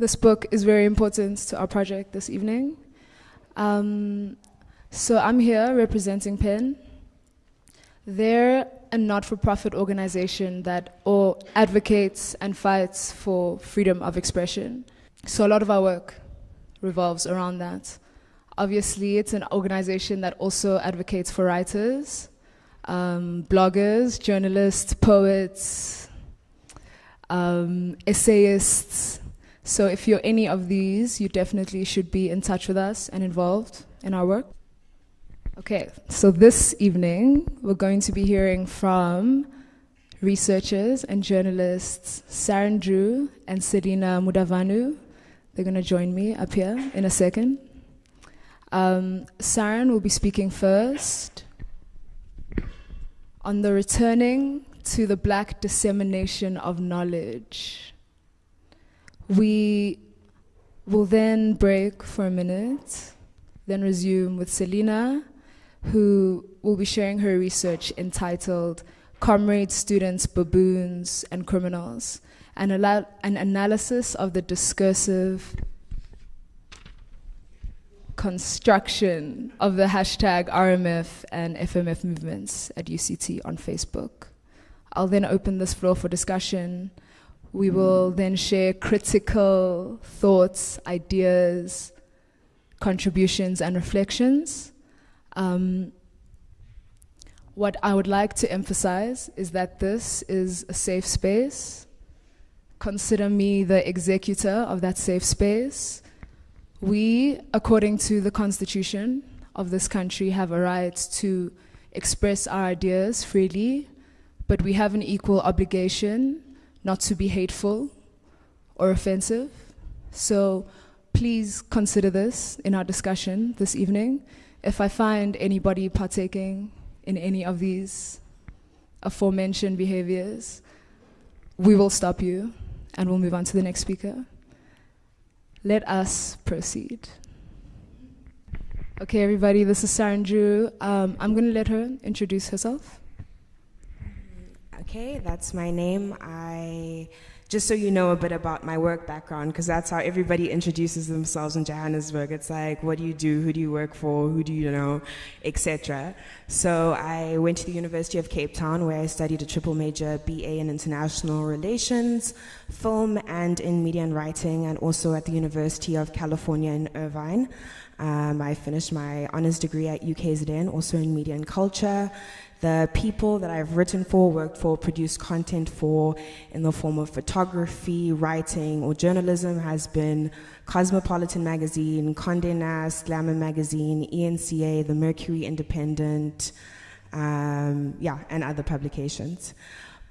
this book is very important to our project this evening. So I'm here representing PEN. They're a not-for-profit organization that advocates and fights for freedom of expression. So a lot of our work revolves around that. Obviously, it's an organization that also advocates for writers, bloggers, journalists, poets, essayists. So if you're any of these, you definitely should be in touch with us and involved in our work. Okay, so this evening, we're going to be hearing from researchers and journalists Saran Drew and Selina Mudavanu. They're going to join me up here in a second. Saran will be speaking first on the returning to the Black dissemination of knowledge. We will then break for a minute, then resume with Selina, who will be sharing her research entitled Comrades, Students, Baboons, and Criminals, an analysis of the discursive construction of the hashtag RMF and FMF movements at UCT on Facebook. I'll then open this floor for discussion. We will then share critical thoughts, ideas, contributions, and reflections. What I would like to emphasize is that this is a safe space. Consider me the executor of that safe space. We, according to the Constitution of this country, have a right to express our ideas freely, but we have an equal obligation not to be hateful or offensive. So please consider this in our discussion this evening. If I find anybody partaking in any of these aforementioned behaviors, we will stop you and we'll move on to the next speaker. Let us proceed. Okay, everybody, this is Saran Drew. I'm going to let her introduce herself. Okay, that's my name. Just so you know a bit about my work background, because that's how everybody introduces themselves in Johannesburg. It's like, what do you do? Who do you work for? Who do you know? Etc. So I went to the University of Cape Town, where I studied a triple major BA in International Relations, Film, and in Media and Writing, and also at the University of California in Irvine. I finished my honors degree at UKZN, also in Media and Culture. The people that I've written for, worked for, produced content for in the form of photography, writing, or journalism has been Cosmopolitan Magazine, Condé Nast, Glamour Magazine, ENCA, The Mercury Independent, and other publications.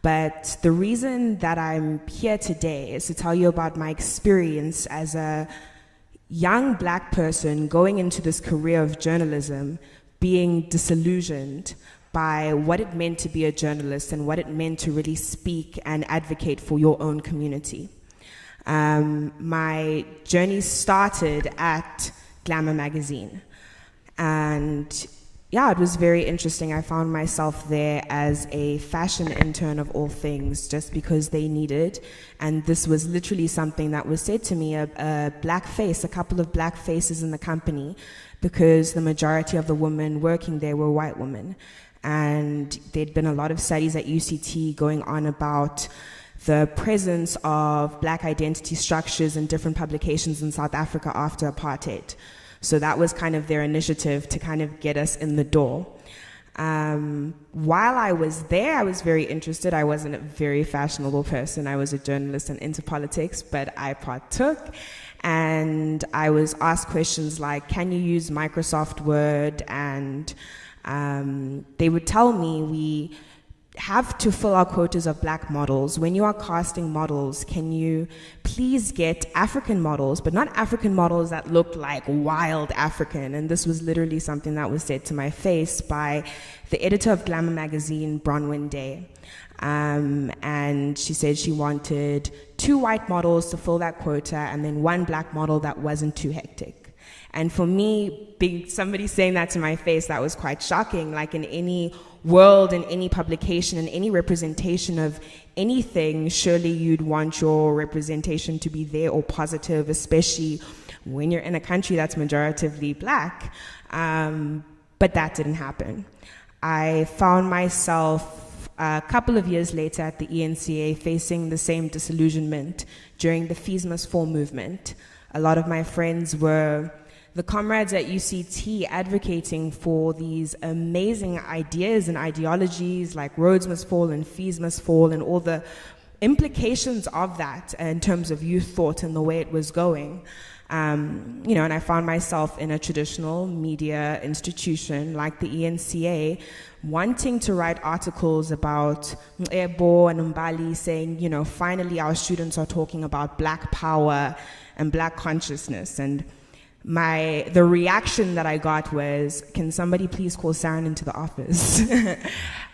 But the reason that I'm here today is to tell you about my experience as a young Black person going into this career of journalism, being disillusioned by what it meant to be a journalist and what it meant to really speak and advocate for your own community. My journey started at Glamour Magazine. And yeah, it was very interesting. I found myself there as a fashion intern of all things, just because they needed. And this was literally something that was said to me, a black face, a couple of black faces in the company, because the majority of the women working there were white women. And there'd been a lot of studies at UCT going on about the presence of Black identity structures in different publications in South Africa after apartheid. So that was kind of their initiative to kind of get us in the door. While I was there, I was very interested. I wasn't a very fashionable person. I was a journalist and into politics, but I partook. And I was asked questions like, can you use Microsoft Word? And they would tell me, we have to fill our quotas of Black models. When you are casting models, can you please get African models, but not African models that look like wild African? And this was literally something that was said to my face by the editor of Glamour Magazine, Bronwyn Day. And she said she wanted 2 white models to fill that quota and then 1 Black model that wasn't too hectic. And for me, being somebody saying that to my face, that was quite shocking. Like in any world, in any publication, in any representation of anything, surely you'd want your representation to be there or positive, especially when you're in a country that's majoritively black. But that didn't happen. I found myself a couple of years later at the ENCA facing the same disillusionment during the Fees Must Fall movement. A lot of my friends were the comrades at UCT advocating for these amazing ideas and ideologies like roads must fall and fees must fall and all the implications of that in terms of youth thought and the way it was going. And I found myself in a traditional media institution like the ENCA wanting to write articles about Ebo and Mbali saying, finally our students are talking about black power and black consciousness. And the reaction that I got was, can somebody please call Saren into the office?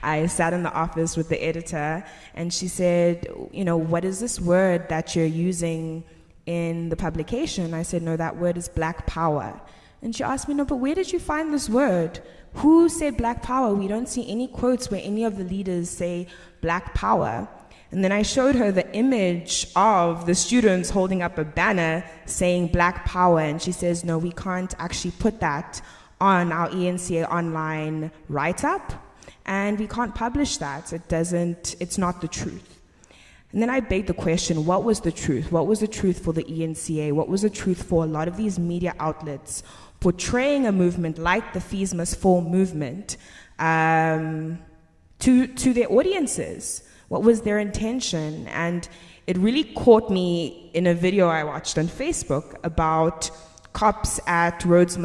I sat in the office with the editor and she said, what is this word that you're using in the publication? I said, no, that word is black power. And she asked me, no, but where did you find this word? Who said black power? We don't see any quotes where any of the leaders say black power. And then I showed her the image of the students holding up a banner saying black power. And she says, no, we can't actually put that on our ENCA online write-up. And we can't publish that. It's not the truth. And then I begged the question, what was the truth? What was the truth for the ENCA? What was the truth for a lot of these media outlets portraying a movement like the Fees Must Fall movement to their audiences? What was their intention? And it really caught me in a video I watched on Facebook about cops at Rhodes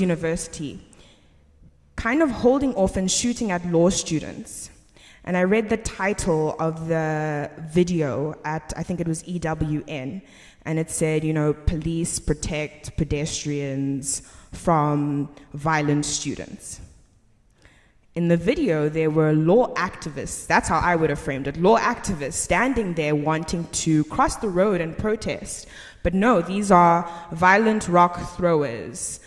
University kind of holding off and shooting at law students. And I read the title of the video at, I think it was EWN, and it said, police protect pedestrians from violent students. In the video, there were law activists, that's how I would have framed it, law activists standing there wanting to cross the road and protest. But no, these are violent rock throwers.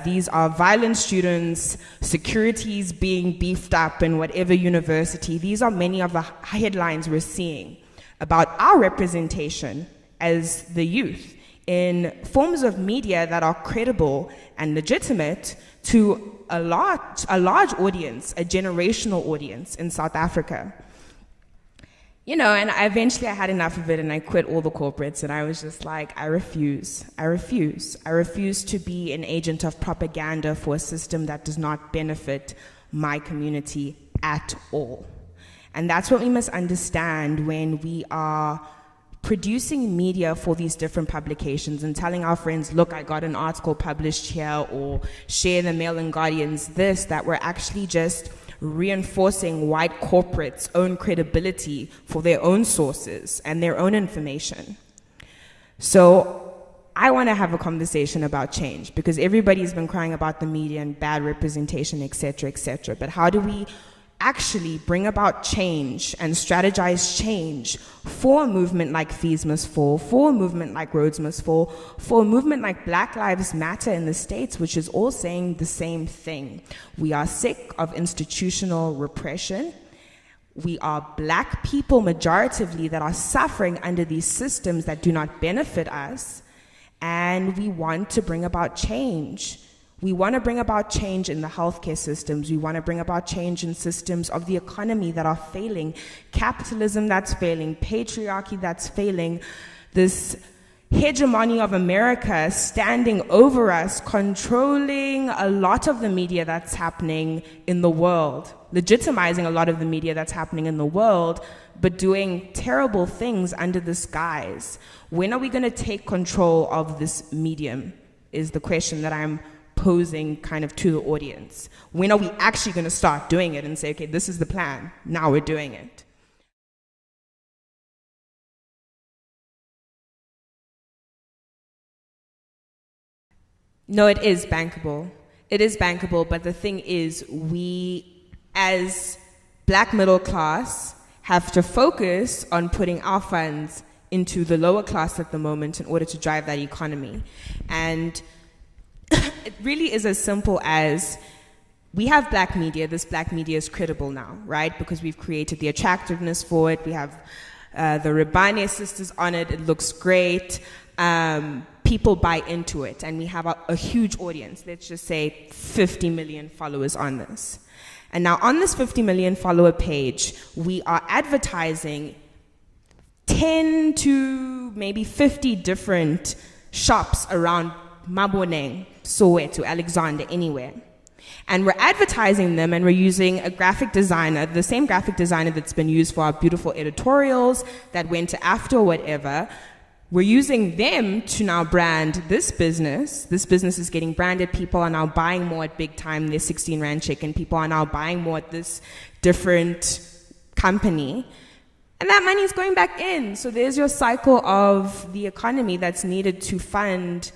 These are violent students, securities being beefed up in whatever university. These are many of the headlines we're seeing about our representation as the youth in forms of media that are credible and legitimate to a large audience, a generational audience in South Africa. And eventually I had enough of it and I quit all the corporates and I was just like, I refuse. I refuse to be an agent of propaganda for a system that does not benefit my community at all. And that's what we must understand when we are producing media for these different publications and telling our friends, look, I got an article published here, or share the Mail and Guardian's this, that we're actually just reinforcing white corporates' own credibility for their own sources and their own information. So I want to have a conversation about change because everybody's been crying about the media and bad representation, etc., etc. But how do we actually bring about change and strategize change for a movement like Fees Must Fall, for a movement like Roads Must Fall, for a movement like Black Lives Matter in the States, which is all saying the same thing. We are sick of institutional repression. We are black people majoritively that are suffering under these systems that do not benefit us, and we want to bring about change. We want to bring about change in the healthcare systems. We want to bring about change in systems of the economy that are failing, capitalism that's failing, patriarchy that's failing, this hegemony of America standing over us, controlling a lot of the media that's happening in the world, legitimizing a lot of the media that's happening in the world, but doing terrible things under this guise. When are we going to take control of this medium is the question that I'm posing kind of to the audience. When are we actually going to start doing it and say, okay, this is the plan, now we're doing it? No, it is bankable. It is bankable, but the thing is, we, as black middle class, have to focus on putting our funds into the lower class at the moment in order to drive that economy. And it really is as simple as, we have black media. This black media is credible now, right? Because we've created the attractiveness for it. We have the Rabane sisters on it. It looks great. People buy into it. And we have a huge audience. Let's just say 50 million followers on this. And now on this 50 million follower page, we are advertising 10 to maybe 50 different shops around Maboneng, Soweto, Alexander, anywhere. And we're advertising them, and we're using a graphic designer, the same graphic designer that's been used for our beautiful editorials that went to AFTA or whatever. We're using them to now brand this business. This business is getting branded. People are now buying more at Big Time, their 16 Rand chicken. People are now buying more at this different company. And that money is going back in. So there's your cycle of the economy that's needed to fund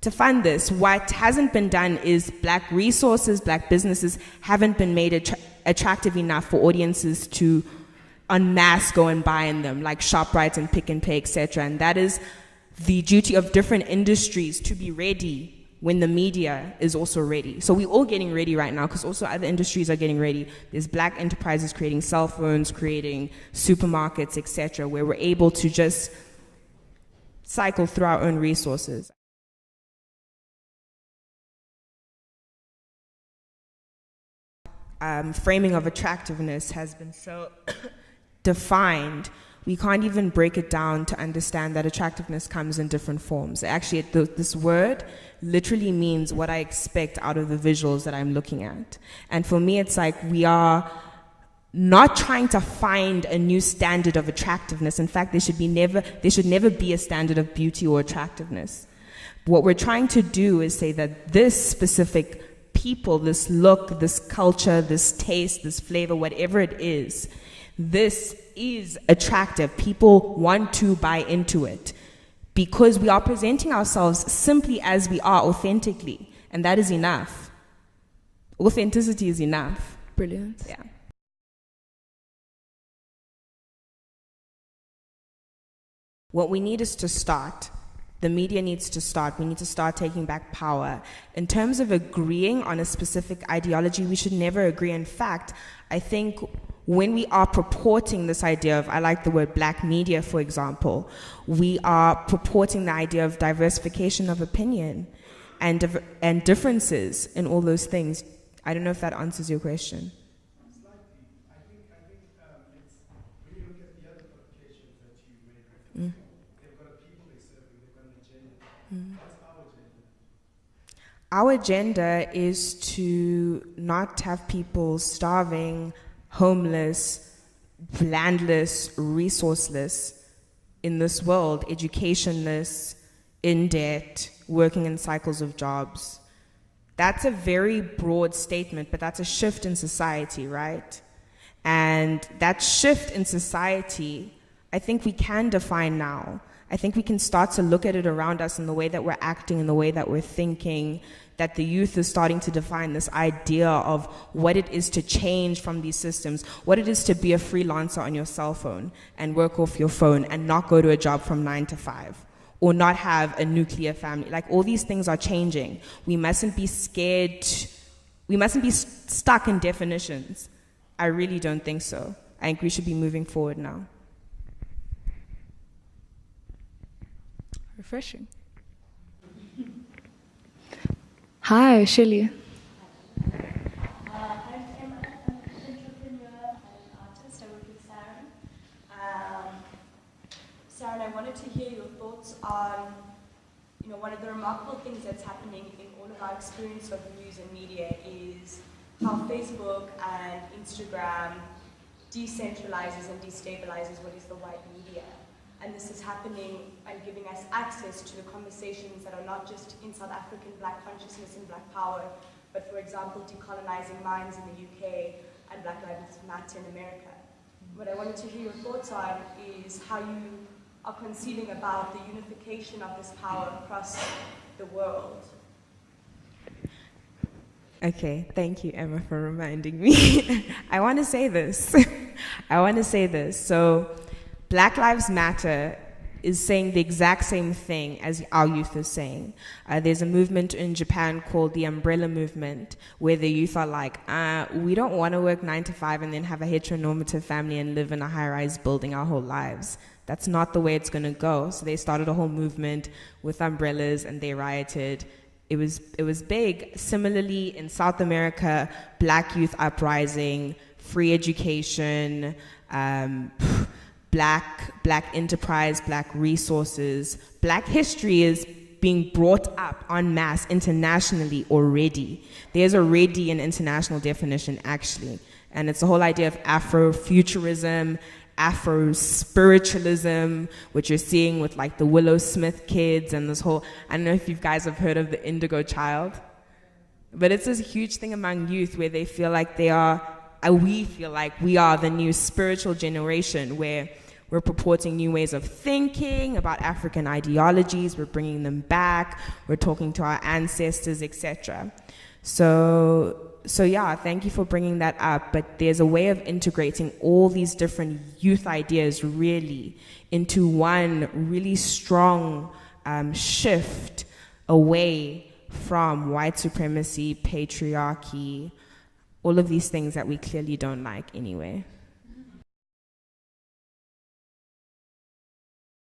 this. What hasn't been done is black resources, black businesses haven't been made attractive enough for audiences to en masse go and buy in them, like ShopRite and Pick and Pay, etc. And that is the duty of different industries to be ready when the media is also ready. So we're all getting ready right now, because also other industries are getting ready. There's black enterprises creating cell phones, creating supermarkets, etc., where we're able to just cycle through our own resources. Framing of attractiveness has been so defined, we can't even break it down to understand that attractiveness comes in different forms. Actually, this word literally means what I expect out of the visuals that I'm looking at. And for me, it's like we are not trying to find a new standard of attractiveness. In fact, there should never be a standard of beauty or attractiveness. What we're trying to do is say that this specific people, this look, this culture, this taste, this flavor, whatever it is, this is attractive. People want to buy into it because we are presenting ourselves simply as we are, authentically, and that is enough. Authenticity is enough. Brilliant. Yeah. What we need is to start. The media needs to start. We need to start taking back power. In terms of agreeing on a specific ideology, we should never agree. In fact, I think when we are purporting this idea of, I like the word black media, for example, we are purporting the idea of diversification of opinion and differences in all those things. I don't know if that answers your question. Slightly. I think it's, when you look at the other publications that you made reference to, they've got a people they're serving, they've got an agenda. What's our agenda? Our agenda is to not have people starving, homeless, landless, resourceless in this world, educationless, in debt, working in cycles of jobs. That's a very broad statement, but that's a shift in society, right? And that shift in society, I think we can define now. I think we can start to look at it around us in the way that we're acting, in the way that we're thinking, that the youth is starting to define this idea of what it is to change from these systems, what it is to be a freelancer on your cell phone and work off your phone and not go to a job from 9 to 5 or not have a nuclear family. Like, all these things are changing. We mustn't be scared. We mustn't be stuck in definitions. I really don't think so. I think we should be moving forward now. Refreshing. Hi, Shelly. I'm an entrepreneur and artist. I work with Saren. Saren, I wanted to hear your thoughts on, one of the remarkable things that's happening in all of our experience of news and media is how Facebook and Instagram decentralizes and destabilizes what is the white media. And this is happening and giving us access to the conversations that are not just in South African black consciousness and black power, but for example, decolonizing minds in the UK and Black Lives Matter in America. What I wanted to hear your thoughts on is how you are conceiving about the unification of this power across the world. Okay, thank you, Emma, for reminding me. I want to say this. So, Black Lives Matter is saying the exact same thing as our youth is saying. There's a movement in Japan called the Umbrella Movement, where the youth are like, we don't want to work 9 to 5 and then have a heteronormative family and live in a high-rise building our whole lives. That's not the way it's going to go. So they started a whole movement with umbrellas and they rioted. It was big. Similarly, in South America, Black youth uprising, free education, black enterprise, Black resources. Black history is being brought up en masse internationally already. There's already an international definition, actually. And it's the whole idea of Afrofuturism, Afro-spiritualism, which you're seeing with like the Willow Smith kids and this whole, I don't know if you guys have heard of the Indigo Child, but it's this huge thing among youth where they feel like we feel like we are the new spiritual generation, where we're purporting new ways of thinking about African ideologies, we're bringing them back, we're talking to our ancestors, etc. So yeah, thank you for bringing that up, but there's a way of integrating all these different youth ideas really into one really strong shift away from white supremacy, patriarchy, all of these things that we clearly don't like anyway.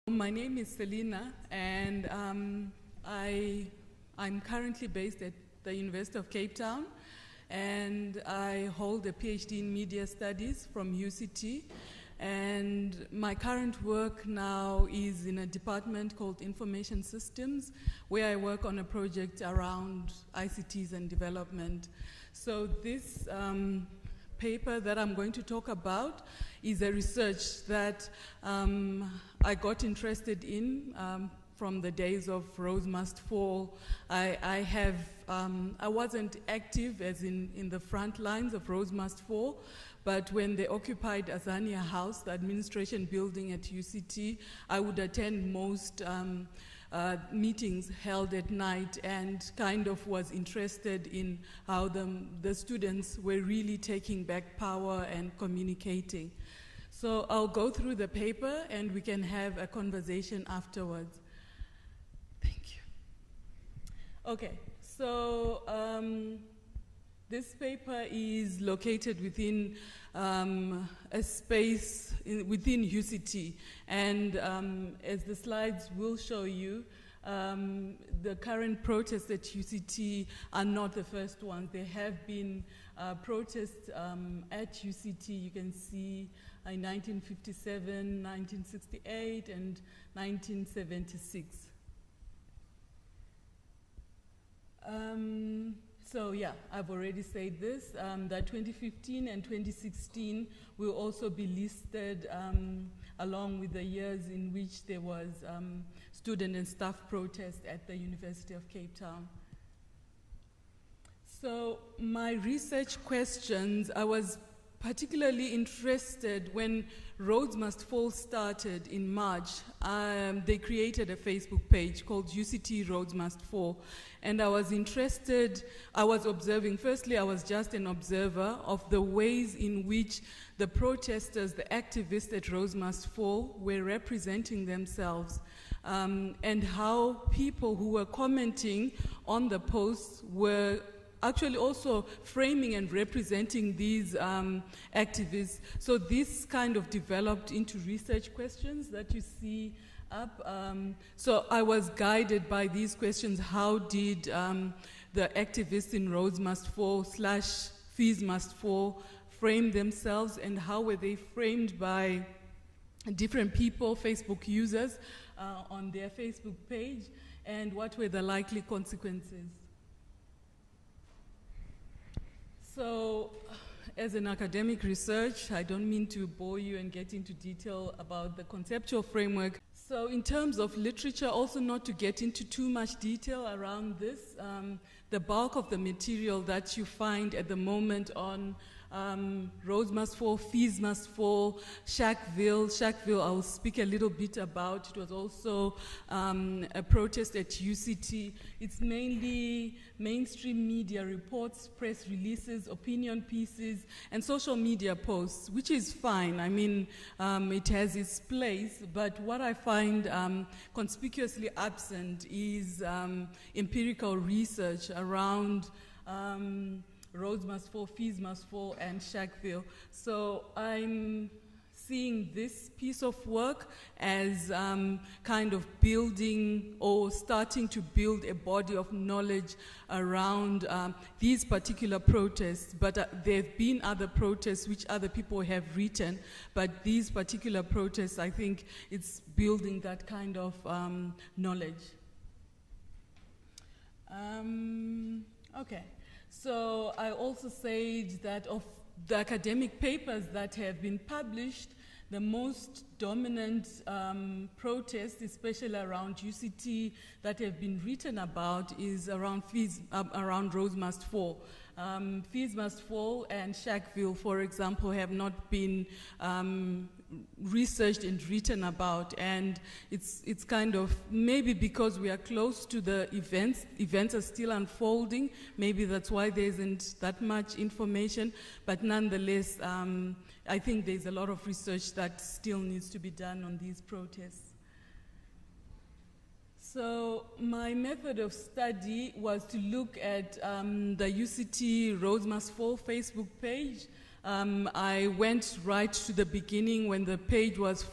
My name is Selina, and I'm currently based at the University of Cape Town, and I hold a PhD in Media Studies from UCT, and my current work now is in a department called Information Systems, where I work on a project around ICTs and development. So this paper that I'm going to talk about is a research that I got interested in from the days of Rose Must Fall. I wasn't active as in the front lines of Rose Must Fall, but when they occupied Azania House, the administration building at UCT, I would attend most meetings held at night and kind of was interested in how the students were really taking back power and communicating. So I'll go through the paper and we can have a conversation afterwards. Thank you. Okay, so this paper is located within a space within UCT, and as the slides will show you, the current protests at UCT are not the first ones. There have been protests at UCT, you can see in 1957, 1968, and 1976. So yeah, I've already said this, that 2015 and 2016 will also be listed along with the years in which there was student and staff protest at the University of Cape Town. So my research questions, I was particularly interested when Rhodes Must Fall started in March. They created a Facebook page called UCT Rhodes Must Fall. And I was interested, I was observing, firstly I was just an observer of the ways in which the protesters, the activists at Rhodes Must Fall were representing themselves, and how people who were commenting on the posts were actually also framing and representing these activists. So this kind of developed into research questions that you see up. So I was guided by these questions. How did the activists in Rhodes Must Fall / Fees Must Fall frame themselves, and how were they framed by different people, Facebook users, on their Facebook page, and what were the likely consequences? So, as an academic research, I don't mean to bore you and get into detail about the conceptual framework. So in terms of literature, also not to get into too much detail around this, the bulk of the material that you find at the moment on Roads Must Fall, Fees Must Fall, Shackville. Shackville, I'll speak a little bit about. It was also a protest at UCT. It's mainly mainstream media reports, press releases, opinion pieces, and social media posts, which is fine. I mean, it has its place, but what I find conspicuously absent is empirical research around Roads Must Fall, Fees Must Fall, and Shackville. So I'm seeing this piece of work as kind of building or starting to build a body of knowledge around these particular protests. But there have been other protests which other people have written, but these particular protests, I think it's building that kind of knowledge. Okay. So I also said that of the academic papers that have been published, the most dominant protests, especially around UCT, that have been written about is around around Roads Must Fall. Fees Must Fall and Shackville, for example, have not been researched and written about, and it's kind of maybe because we are close to the events are still unfolding, maybe that's why there isn't that much information, but nonetheless I think there's a lot of research that still needs to be done on these protests. So my method of study was to look at the UCT Roads Must Fall Facebook page. I went right to the beginning when the page was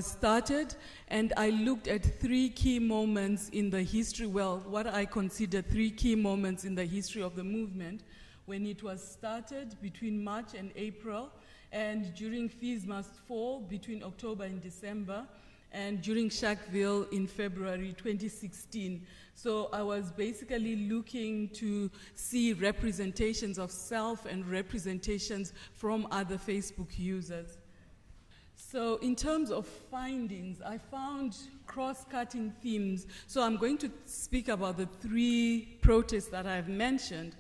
started, and I looked at 3 key moments in the history, well, what I consider 3 key moments in the history of the movement, when it was started between March and April, and during Fees Must Fall between October and December, and during Shackville in February 2016. So I was basically looking to see representations of self and representations from other Facebook users. So in terms of findings, I found cross-cutting themes. So I'm going to speak about the 3 protests that I've mentioned,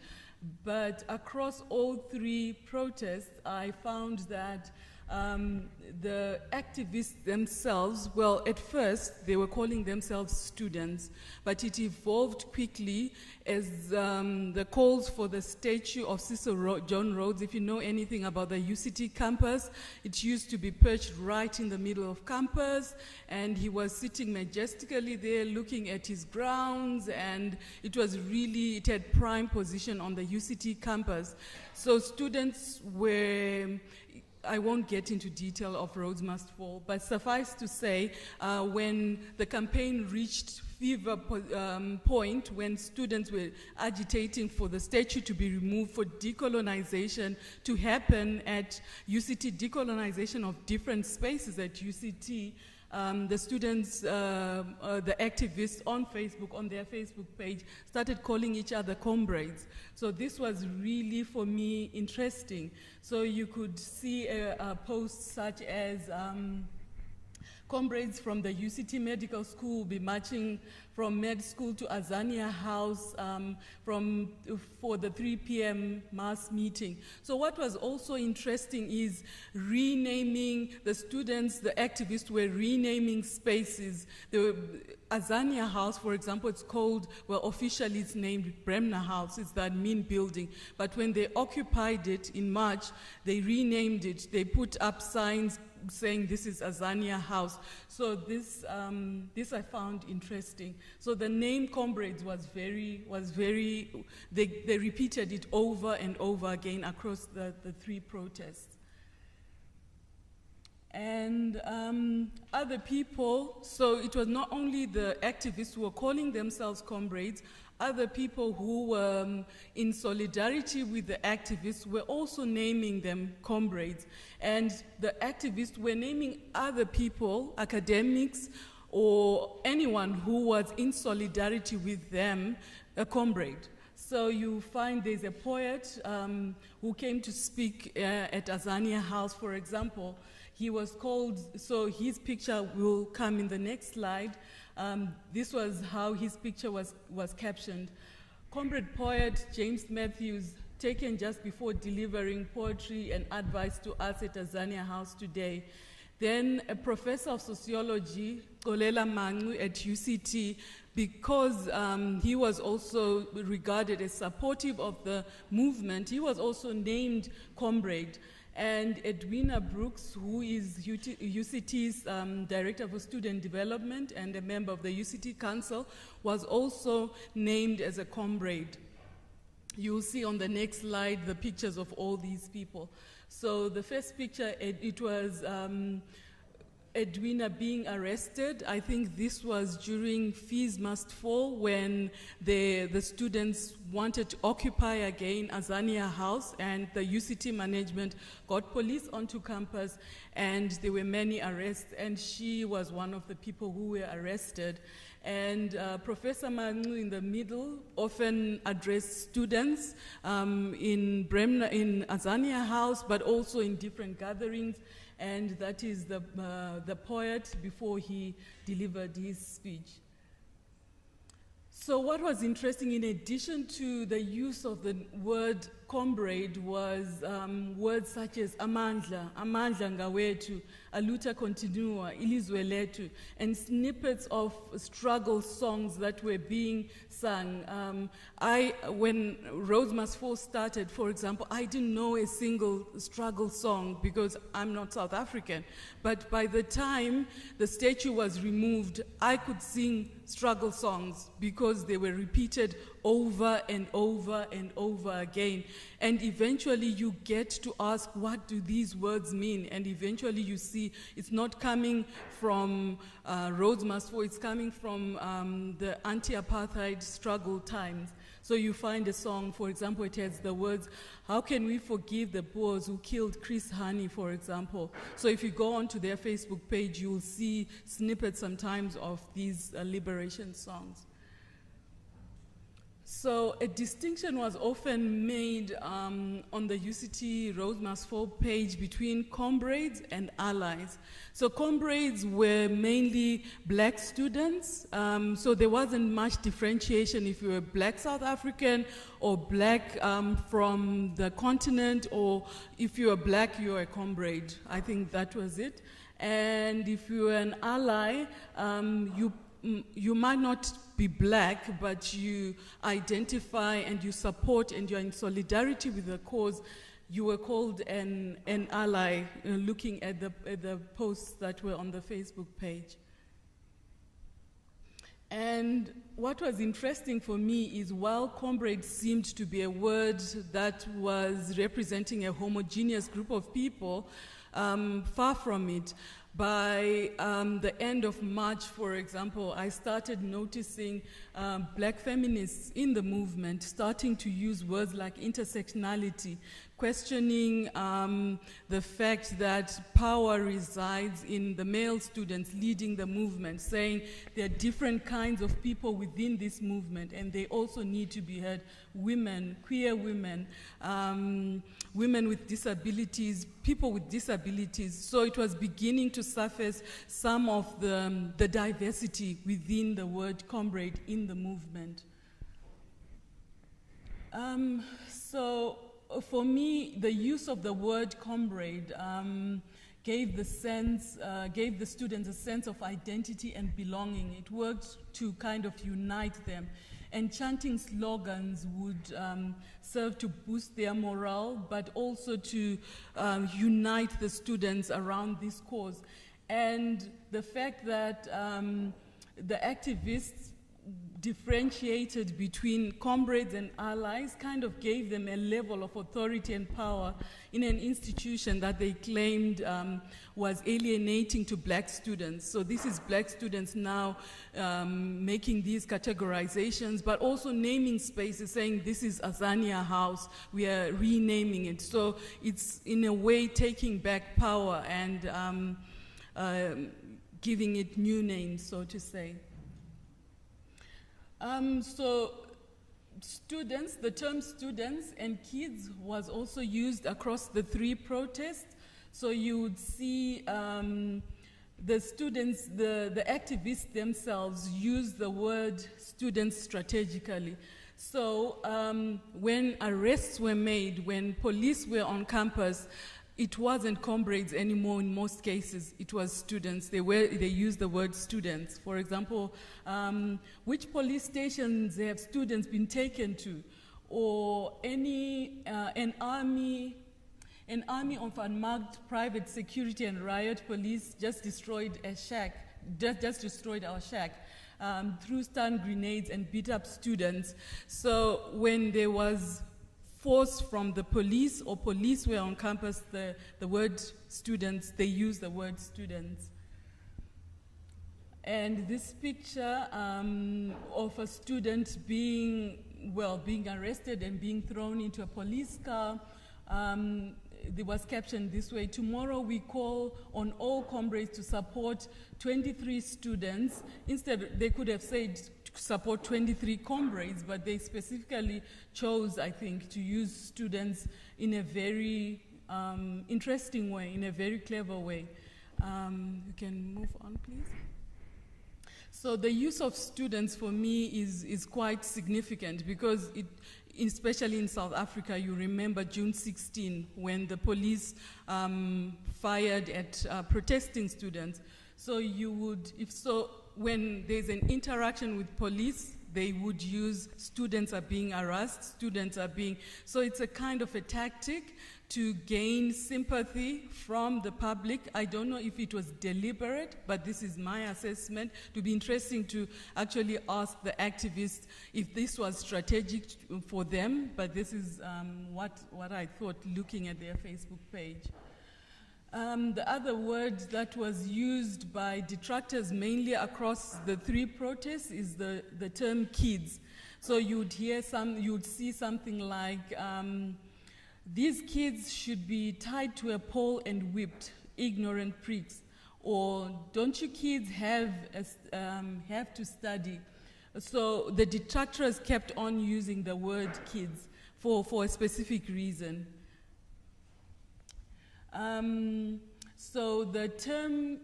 but across all 3 protests, I found that the activists themselves, well, at first they were calling themselves students, but it evolved quickly as the calls for the statue of Cecil John Rhodes. If you know anything about the UCT campus, it used to be perched right in the middle of campus, and he was sitting majestically there looking at his grounds, and it had prime position on the UCT campus. So students were, I won't get into detail of Roads Must Fall, but suffice to say, when the campaign reached fever point, when students were agitating for the statue to be removed, for decolonization to happen at UCT, decolonization of different spaces at UCT, the students, the activists on Facebook, on their Facebook page, started calling each other comrades. So this was really, for me, interesting. So you could see a post such as comrades from the UCT Medical School will be marching from med school to Azania House for the 3 p.m. mass meeting. So what was also interesting is renaming the students, the activists were renaming spaces. Azania House, for example, it's called, well, officially it's named Bremner House, it's the admin building. But when they occupied it in March, they renamed it. They put up signs saying this is Azania House. So this I found interesting. So the name comrades they repeated it over and over again across the 3 protests. And other people, so it was not only the activists who were calling themselves comrades, other people who were in solidarity with the activists were also naming them comrades. And the activists were naming other people, academics, or anyone who was in solidarity with them, a comrade. So you find there's a poet who came to speak at Azania House, for example. He was called, so his picture will come in the next slide. this was how his picture was captioned. Comrade poet James Matthews, taken just before delivering poetry and advice to us at Azania House today. Then a professor of sociology, Kolela Mangu at UCT, because he was also regarded as supportive of the movement, he was also named comrade. And Edwina Brooks, who is UCT's Director for Student Development and a member of the UCT Council, was also named as a comrade. You'll see on the next slide the pictures of all these people. So the first picture, it was Edwina being arrested. I think this was during Fees Must Fall, when the students wanted to occupy again Azania House, and the UCT management got police onto campus, and there were many arrests, and she was one of the people who were arrested. And Professor Mangu in the middle often addressed students in Azania House, but also in different gatherings. And that is the poet before he delivered his speech. So what was interesting, in addition to the use of the word comrade, was words such as amandla ngawetu, aluta continua, ilizwe letu, and snippets of struggle songs that were being sung. When Rhodes Must Fall started, for example, I didn't know a single struggle song because I'm not South African. But by the time the statue was removed, I could sing struggle songs because they were repeated over and over and over again. And eventually you get to ask, what do these words mean? And eventually you see it's not coming from Rhodes Must Fall, it's coming from the anti-apartheid struggle times. So you find a song, for example, it has the words, how can we forgive the Boers who killed Chris Hani, for example. So if you go onto their Facebook page, you'll see snippets sometimes of these liberation songs. So a distinction was often made on the UCT Rhodes Must Fall page between comrades and allies. So comrades were mainly black students, so there wasn't much differentiation if you were black South African or black from the continent, or if you were black, you were a comrade. I think that was it. And if you were an ally, you might not be black, but you identify and you support and you're in solidarity with the cause. You were called an ally, looking at the posts that were on the Facebook page. And what was interesting for me is, while comrade seemed to be a word that was representing a homogeneous group of people, far from it. By the end of March, for example, I started noticing black feminists in the movement starting to use words like intersectionality, questioning the fact that power resides in the male students leading the movement, saying there are different kinds of people within this movement and they also need to be heard. Women, queer women, women with disabilities, people with disabilities. So it was beginning to surface some of the diversity within the word comrade in the movement. So for me, the use of the word comrade gave the students a sense of identity and belonging. It worked to kind of unite them. And chanting slogans would serve to boost their morale, but also to unite the students around this cause. And the fact that the activists differentiated between comrades and allies kind of gave them a level of authority and power in an institution that they claimed was alienating to black students. So this is black students now making these categorizations, but also naming spaces, saying this is Azania House, we are renaming it. So it's in a way taking back power and giving it new names, so to say. So students, the term students and kids was also used across the three protests. So you would see the students, the activists themselves use the word students strategically. So when arrests were made, when police were on campus, it wasn't comrades anymore in most cases. It was students. They used the word students. For example, which police stations have students been taken to? Or an army of unmarked private security and riot police just destroyed a shack, just destroyed our shack, threw stun grenades and beat up students. So when there was force from the police or police were on campus, the word students, they use the word students. And this picture of a student being arrested and being thrown into a police car, it was captioned this way: tomorrow we call on all comrades to support 23 students. Instead, they could have said support 23 comrades, but they specifically chose, I think, to use students in a very interesting way, in a very clever way. You can move on, please. So the use of students for me is quite significant because especially in South Africa, you remember June 16 when the police fired at protesting students. So when there's an interaction with police, they would use students are being harassed, so it's a kind of a tactic to gain sympathy from the public. I don't know if it was deliberate, but this is my assessment. It would be interesting to actually ask the activists if this was strategic for them, but this is what I thought looking at their Facebook page. The other word that was used by detractors mainly across the three protests is the term kids. So you'd see something like, these kids should be tied to a pole and whipped, ignorant pricks. Or don't you kids have to study? So the detractors kept on using the word kids for a specific reason. So the term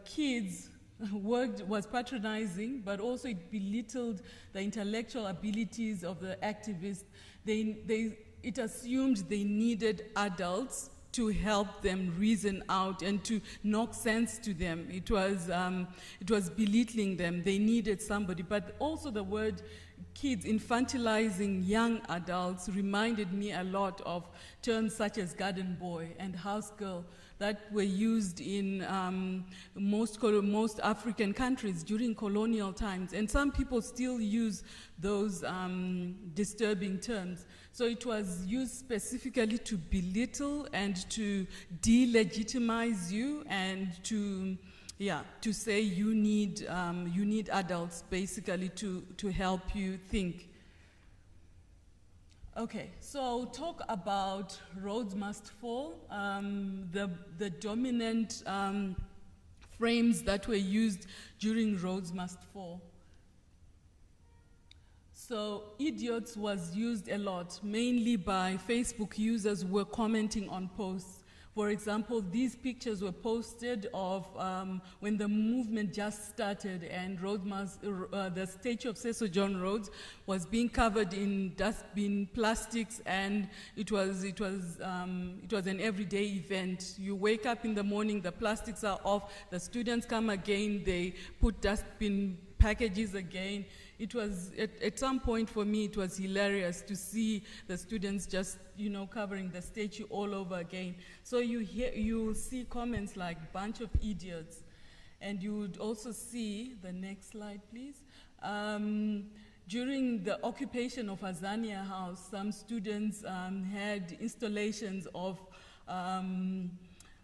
kids was patronizing, but also it belittled the intellectual abilities of the activists. It assumed they needed adults to help them reason out and to knock sense to them. It was belittling them. They needed somebody. But also the word kids, infantilizing young adults, reminded me a lot of terms such as garden boy and house girl that were used in most African countries during colonial times. And some people still use those disturbing terms. So it was used specifically to belittle and to delegitimize you and to say you need adults basically to help you think. Okay, so talk about Roads Must Fall, the dominant frames that were used during Roads Must Fall. So idiots was used a lot, mainly by Facebook users who were commenting on posts. For example, these pictures were posted of when the movement just started and the statue of Cecil John Rhodes was being covered in dustbin plastics, and it was an everyday event. You wake up in the morning, the plastics are off, the students come again, they put dustbin packages again. It was, at some point for me, it was hilarious to see the students just, covering the statue all over again. So you see comments like bunch of idiots. And you would also see, the next slide please, during the occupation of Azania House, some students had installations of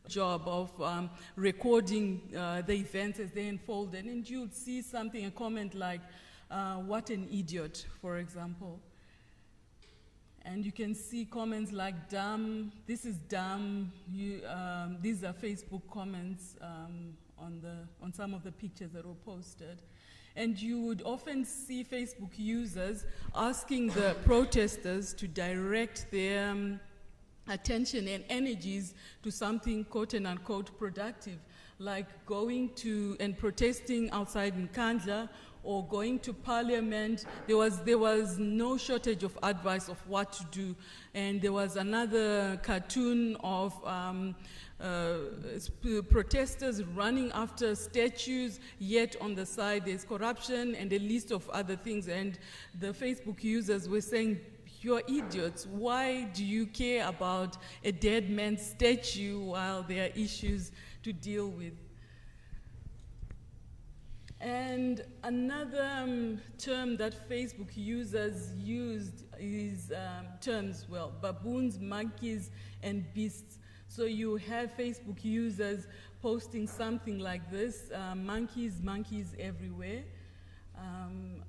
job of recording the events as they unfolded. And you would see a comment like, what an idiot, for example. And you can see comments like dumb, this is dumb. These are Facebook comments on some of the pictures that were posted. And you would often see Facebook users asking the protesters to direct their attention and energies to something quote and unquote productive, like going to and protesting outside Nkandla or going to parliament. There was no shortage of advice of what to do. And there was another cartoon of protesters running after statues, yet on the side there's corruption and a list of other things. And the Facebook users were saying, "You're idiots. Why do you care about a dead man's statue while there are issues to deal with?" And another term that Facebook users used is terms, well, baboons, monkeys, and beasts. So you have Facebook users posting something like this, monkeys everywhere,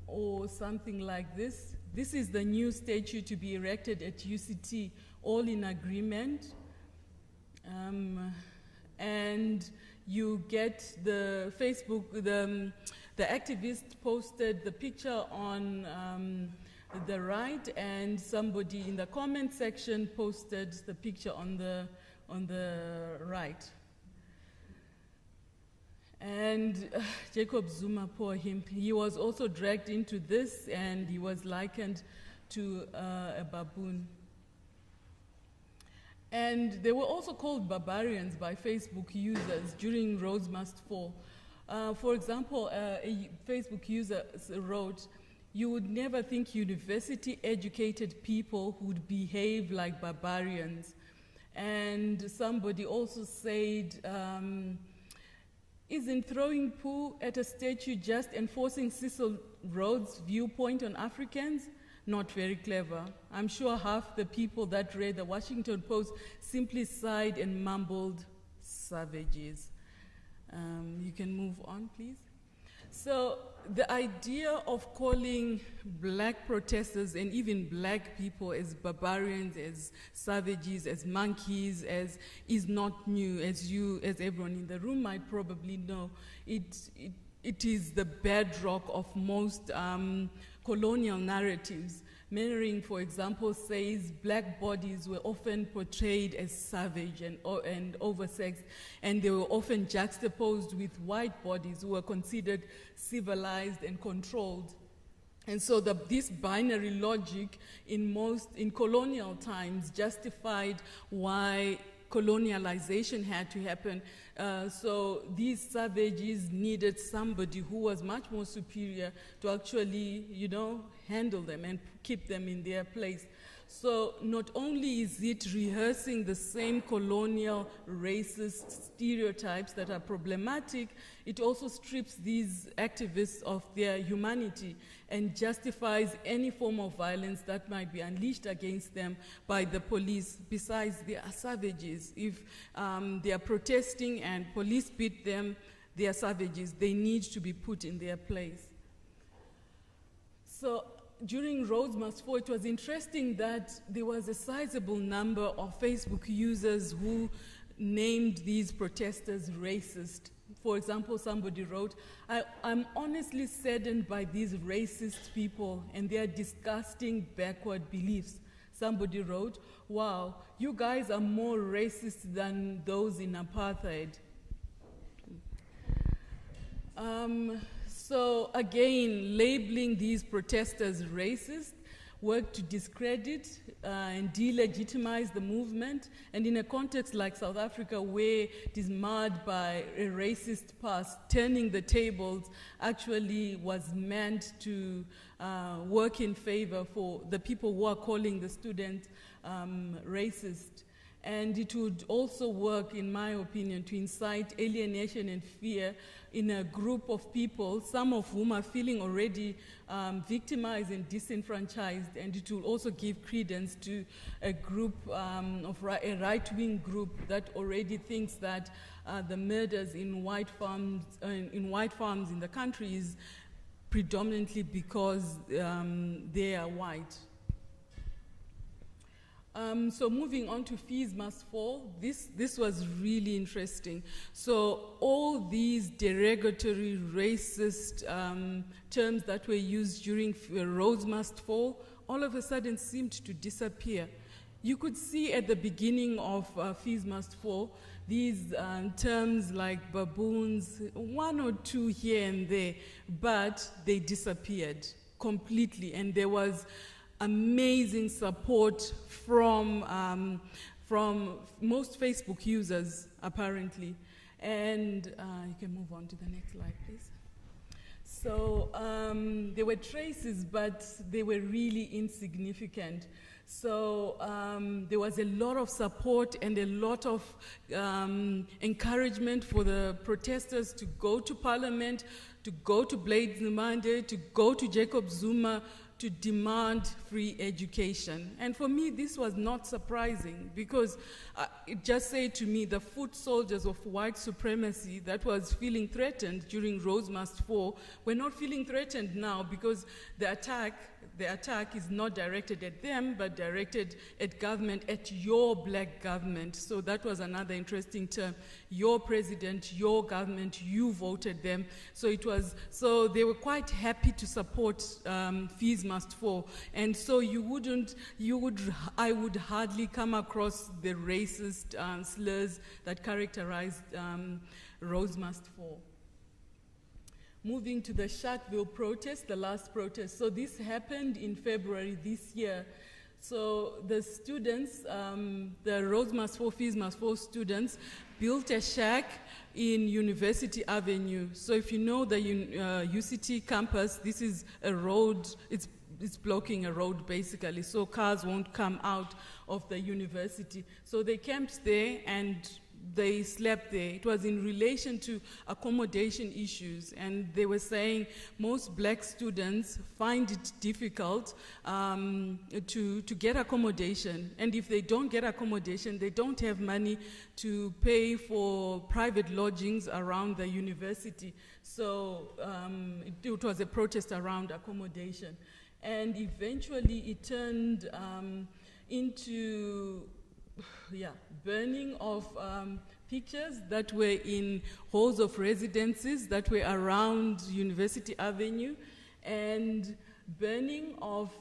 or something like this. This is the new statue to be erected at UCT, all in agreement. And you get the Facebook, the activist posted the picture on the right, and somebody in the comment section posted the picture on the right. And Jacob Zuma, poor him, he was also dragged into this, and he was likened to a baboon. And they were also called barbarians by Facebook users during Roads Must Fall. For example, a Facebook user wrote, "You would never think university-educated people would behave like barbarians." And somebody also said, "Isn't throwing poo at a statue just enforcing Cecil Rhodes' viewpoint on Africans? Not very clever. I'm sure half the people that read the Washington Post simply sighed and mumbled, 'Savages.'" You can move on, please. So the idea of calling black protesters and even black people as barbarians, as savages, as monkeys, is not new. As everyone in the room might probably know, it is the bedrock of most colonial narratives. Mannering, for example, says black bodies were often portrayed as savage and oversexed, and they were often juxtaposed with white bodies who were considered civilized and controlled. And so this binary logic in colonial times justified why colonialization had to happen. So these savages needed somebody who was much more superior to actually, handle them and keep them in their place. So not only is it rehearsing the same colonial racist stereotypes that are problematic, it also strips these activists of their humanity and justifies any form of violence that might be unleashed against them by the police. Besides, they are savages. If they are protesting and police beat them, they are savages. They need to be put in their place. So during Roads Must Fall, it was interesting that there was a sizable number of Facebook users who named these protesters racist. For example, somebody wrote, "I'm honestly saddened by these racist people and their disgusting backward beliefs." Somebody wrote, "Wow, you guys are more racist than those in apartheid." So again, labeling these protesters racist worked to discredit and delegitimize the movement. And in a context like South Africa, where it is marred by a racist past, turning the tables actually was meant to work in favor for the people who are calling the students racist. And it would also work, in my opinion, to incite alienation and fear in a group of people, some of whom are feeling already victimized and disenfranchised. And it will also give credence to a group a right-wing group that already thinks that the murders in white farms in the country is predominantly because they are white. So moving on to Fees Must Fall, this was really interesting. So all these derogatory, racist terms that were used during Roads Must Fall, all of a sudden seemed to disappear. you could see at the beginning of Fees Must Fall, these terms like baboons, one or two here and there, but they disappeared completely. And there was amazing support from most Facebook users, apparently. And you can move on to the next slide, please. So there were traces, but they were really insignificant. So there was a lot of support and a lot of encouragement for the protesters to go to Parliament, to go to Blades Nzimande, to go to Jacob Zuma, to demand free education. And for me, this was not surprising, because it just said to me the foot soldiers of white supremacy that was feeling threatened during Rose Must Fall were not feeling threatened now, because the attack is not directed at them, but directed at government, at your black government. So that was another interesting term. Your president, your government, you voted them. So they were quite happy to support Fees Must Fall. And so I would hardly come across the racist slurs that characterized Rose Must Fall. Moving to the Sharkville protest, the last protest. So this happened in February this year. So the students, the Rose Must Fall, Fees Must Fall students, built a shack in University Avenue. So if you know the UCT campus, this is a road, it's blocking a road basically, so cars won't come out of the university. So they camped there and they slept there. It was in relation to accommodation issues, and they were saying most black students find it difficult to get accommodation, and if they don't get accommodation, they don't have money to pay for private lodgings around the university. So it was a protest around accommodation, and eventually it turned into burning of pictures that were in halls of residences that were around University Avenue, and burning of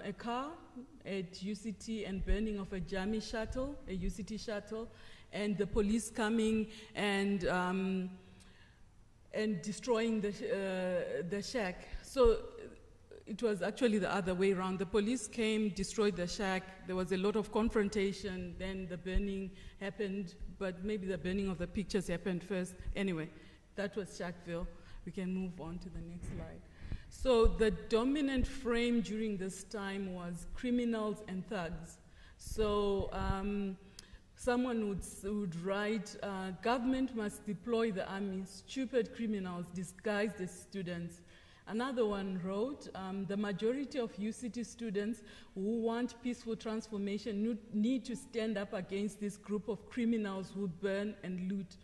a car at UCT, and burning of a Jamie shuttle, a UCT shuttle, and the police coming and destroying the shack. So it was actually the other way around. The police came, destroyed the shack. There was a lot of confrontation. Then the burning happened, but maybe the burning of the pictures happened first. Anyway, that was Sharkville. We can move on to the next slide. So the dominant frame during this time was criminals and thugs. So someone would write, government must deploy the army, stupid criminals disguised as students. Another one wrote, the majority of UCT students who want peaceful transformation need to stand up against this group of criminals who burn and loot.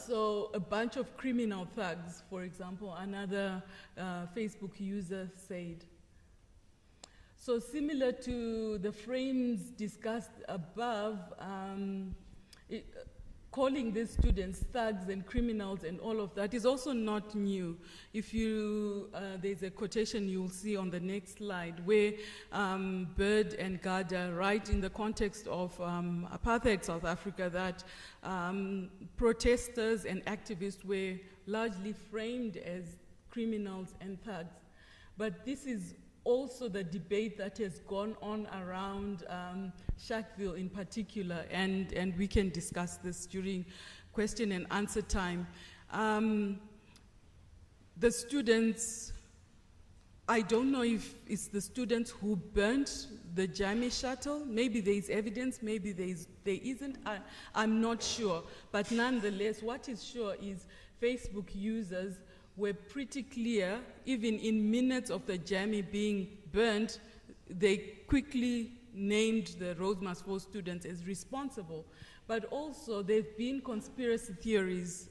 So a bunch of criminal thugs, for example, another Facebook user said. So similar to the frames discussed above, calling these students thugs and criminals and all of that is also not new. If you, there's a quotation you'll see on the next slide where Bird and Gada write in the context of apartheid South Africa that protesters and activists were largely framed as criminals and thugs. But this is also the debate that has gone on around Sharkville in particular, and we can discuss this during question and answer time. The students, I don't know if it's the students who burnt the Jamie shuttle. Maybe there is evidence, maybe there isn't. I'm not sure. But nonetheless, what is sure is Facebook users were pretty clear, even in minutes of the Jamie being burnt, they quickly named the Rose Must Fall students as responsible. But also, there have been conspiracy theories.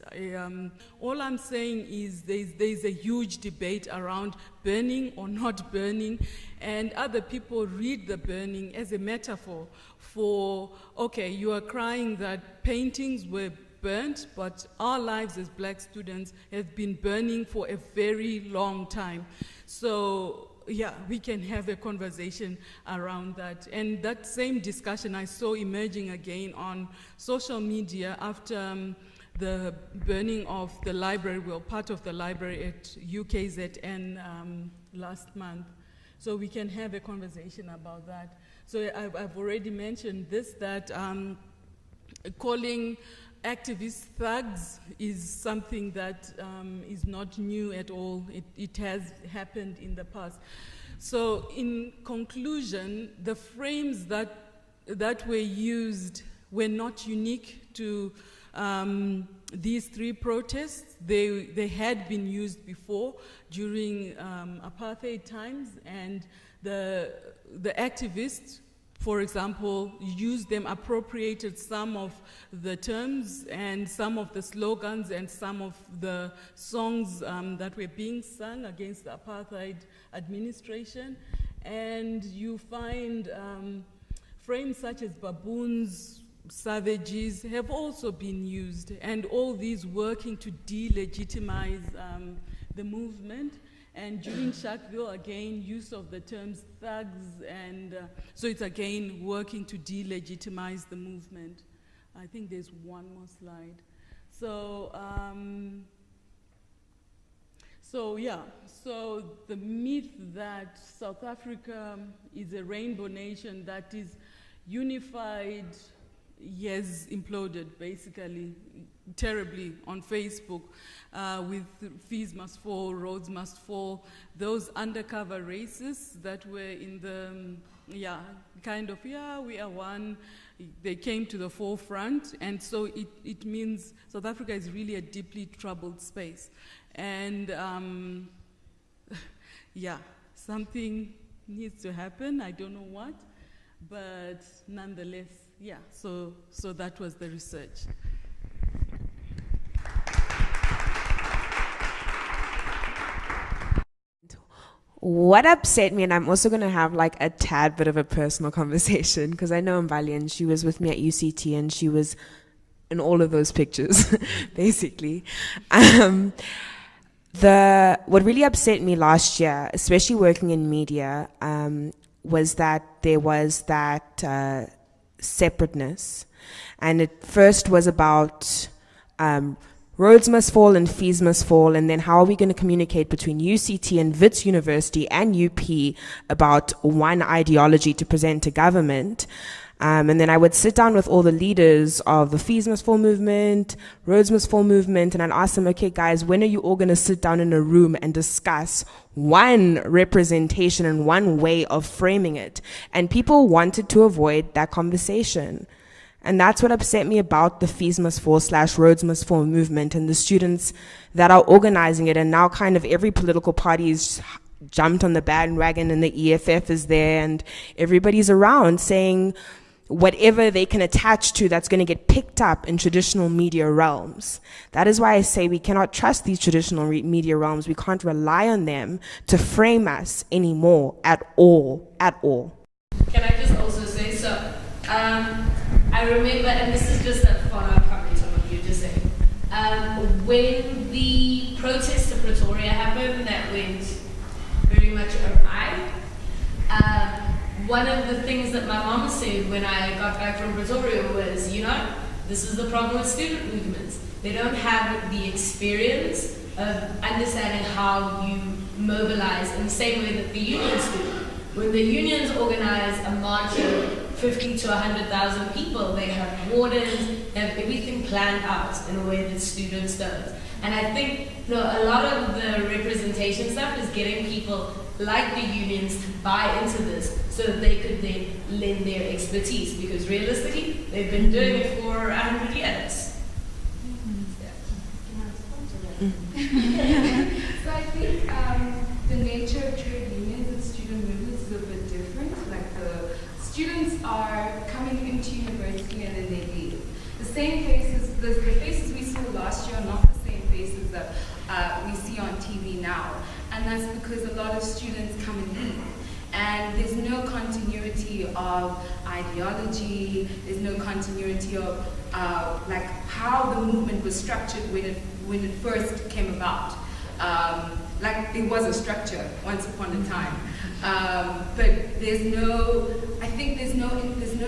All I'm saying is there's a huge debate around burning or not burning, and other people read the burning as a metaphor for, okay, you are crying that paintings were burnt, but our lives as black students have been burning for a very long time. So yeah, we can have a conversation around that. And that same discussion I saw emerging again on social media after the burning of the library, well, part of the library at UKZN last month. So we can have a conversation about that. So I've already mentioned this, that calling activist thugs is something that is not new at all. It has happened in the past. So in conclusion, the frames that were used were not unique to these three protests. They had been used before during apartheid times, and the activists, for example, used them, appropriated some of the terms and some of the slogans and some of the songs that were being sung against the apartheid administration. And you find frames such as baboons, savages have also been used, and all these working to delegitimize the movement. And during Sharkville, again, use of the terms thugs, and so it's again working to delegitimize the movement. I think there's one more slide. So, so the myth that South Africa is a rainbow nation that is unified has imploded, basically, terribly on Facebook, with fees must fall, roads must fall. Those undercover racists that were in the, we are one, they came to the forefront, and so it means South Africa is really a deeply troubled space. And something needs to happen, I don't know what, but nonetheless, so that was the research. What upset me, and I'm also going to have like a tad bit of a personal conversation, because I know Mbali, and she was with me at UCT, and she was in all of those pictures, basically. What really upset me last year, especially working in media, was that there was that separateness. And it first was about roads must fall and fees must fall, and then how are we going to communicate between UCT and Wits University and UP about one ideology to present to government. And then I would sit down with all the leaders of the Fees Must Fall movement, Roads Must Fall movement, and I'd ask them, okay, guys, when are you all going to sit down in a room and discuss one representation and one way of framing it? And people wanted to avoid that conversation. And that's what upset me about the Fees Must Fall / Roads Must Fall movement and the students that are organizing it. And now kind of every political party's jumped on the bandwagon, and the EFF is there, and everybody's around saying whatever they can attach to that's going to get picked up in traditional media realms. That is why I say we cannot trust these traditional media realms. We can't rely on them to frame us anymore at all. Can I just also say, so I remember, and this is just a follow-up comment on what you just said, when the protest of Pretoria happened, that went very much awry. One of the things that my mom said when I got back from Pretoria was, this is the problem with student movements. They don't have the experience of understanding how you mobilize in the same way that the unions do. When the unions organize a march of 50 to 100,000 people, they have wardens, they have everything planned out in a way that students don't. And I think a lot of the representation stuff is getting people like the unions to buy into this so that they could then lend their expertise, because realistically, they've been doing it for 100 years. So I think the nature of trade unions and student movements is a bit different. Like the students are coming into university and then they leave. The same faces, the faces we saw last year are not the same faces that we see on TV now. And that's because a lot of students come and leave. And there's no continuity of ideology, there's no continuity of how the movement was structured when it first came about. like it was a structure once upon a time. But there's no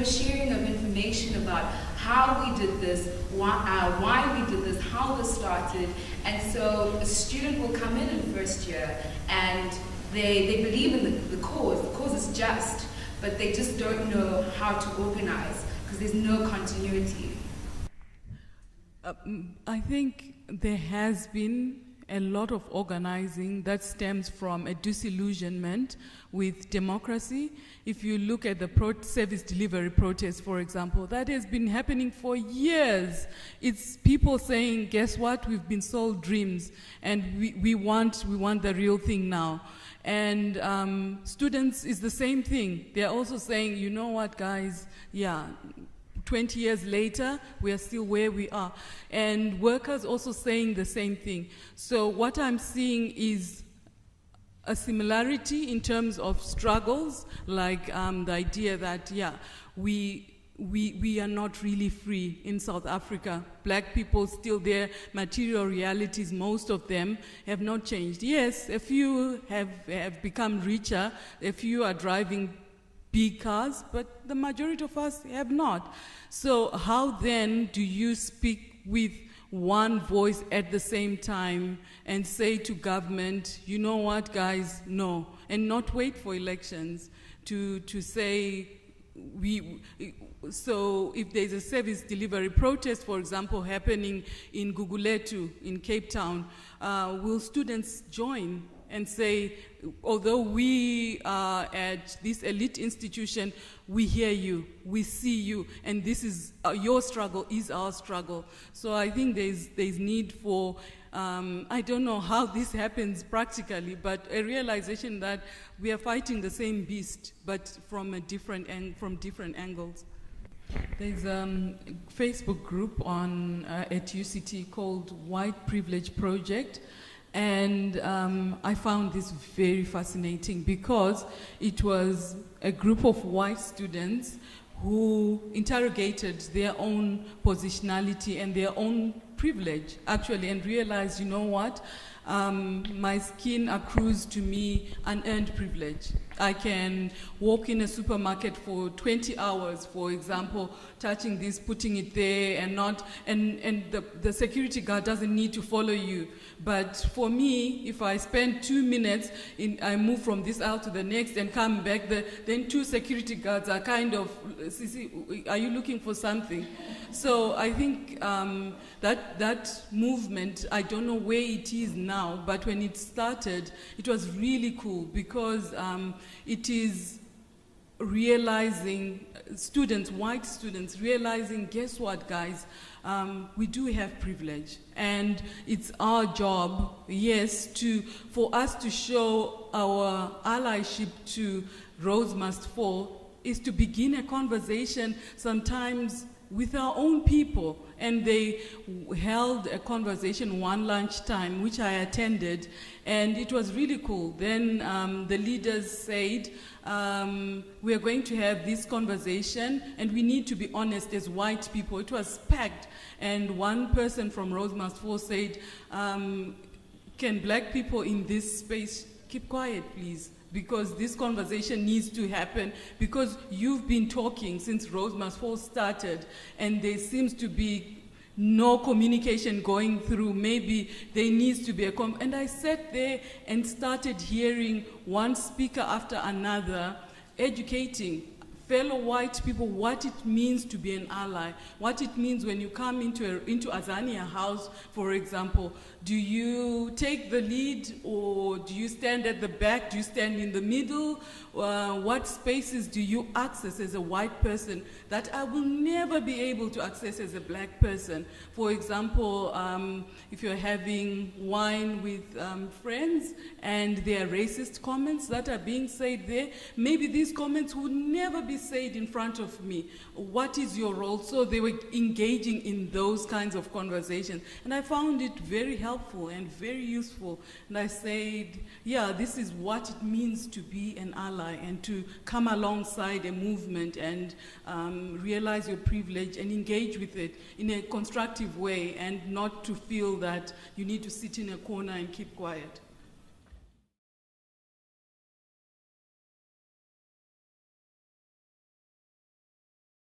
sharing of information about how we did this, why we did this, how this started. And so a student will come in first year and they believe in the cause. The cause is just, but they just don't know how to organize because there's no continuity. I think there has been a lot of organizing that stems from a disillusionment with democracy. If you look at the service delivery protest, for example, that has been happening for years. It's people saying, guess what, we've been sold dreams, and we want the real thing now. And students is the same thing. They're also saying, you know what, guys, 20 years later, we are still where we are. And workers also saying the same thing. So what I'm seeing is a similarity in terms of struggles, like the idea that, we are not really free in South Africa. Black people still there, material realities, most of them have not changed. Yes, a few have become richer, a few are driving big cars, but the majority of us have not. So how then do you speak with one voice at the same time and say to government, you know what, guys, no, and not wait for elections to say so if there's a service delivery protest, for example, happening in Gugulethu in Cape Town, will students join and say, although we are at this elite institution, we hear you, we see you, and this is your struggle is our struggle. So I think there's need for, I don't know how this happens practically, but a realization that we are fighting the same beast, but from different angles. There's a Facebook group at UCT called White Privilege Project. And I found this very fascinating because it was a group of white students who interrogated their own positionality and their own privilege, actually, and realized, you know what, my skin accrues to me unearned privilege. I can walk in a supermarket for 20 hours, for example, touching this, putting it there, and the security guard doesn't need to follow you. But for me, if I spend 2 minutes, I move from this aisle to the next and come back, then 2 security guards are kind of, are you looking for something? So I think that movement, I don't know where it is now, but when it started, it was really cool because it is realizing, white students, realizing, guess what, guys? We do have privilege, and it's our job, yes, for us to show our allyship to Rose Must Fall, is to begin a conversation sometimes with our own people. And they held a conversation one lunchtime, which I attended, and it was really cool. Then the leaders said, we are going to have this conversation, and we need to be honest as white people. It was packed, and one person from Rose Must Fall said, can black people in this space keep quiet, please? Because this conversation needs to happen, because you've been talking since Rose Must Fall started, and there seems to be no communication going through. Maybe there needs to be and I sat there and started hearing one speaker after another educating fellow white people what it means to be an ally, what it means when you come into Azania House, for example. Do you take the lead, or do you stand at the back? Do you stand in the middle? What spaces do you access as a white person that I will never be able to access as a black person? For example, if you're having wine with friends and there are racist comments that are being said there, maybe these comments would never be said in front of me. What is your role? So they were engaging in those kinds of conversations, and I found it very helpful and very useful. And I said, yeah, this is what it means to be an ally and to come alongside a movement and realize your privilege and engage with it in a constructive way, and not to feel that you need to sit in a corner and keep quiet.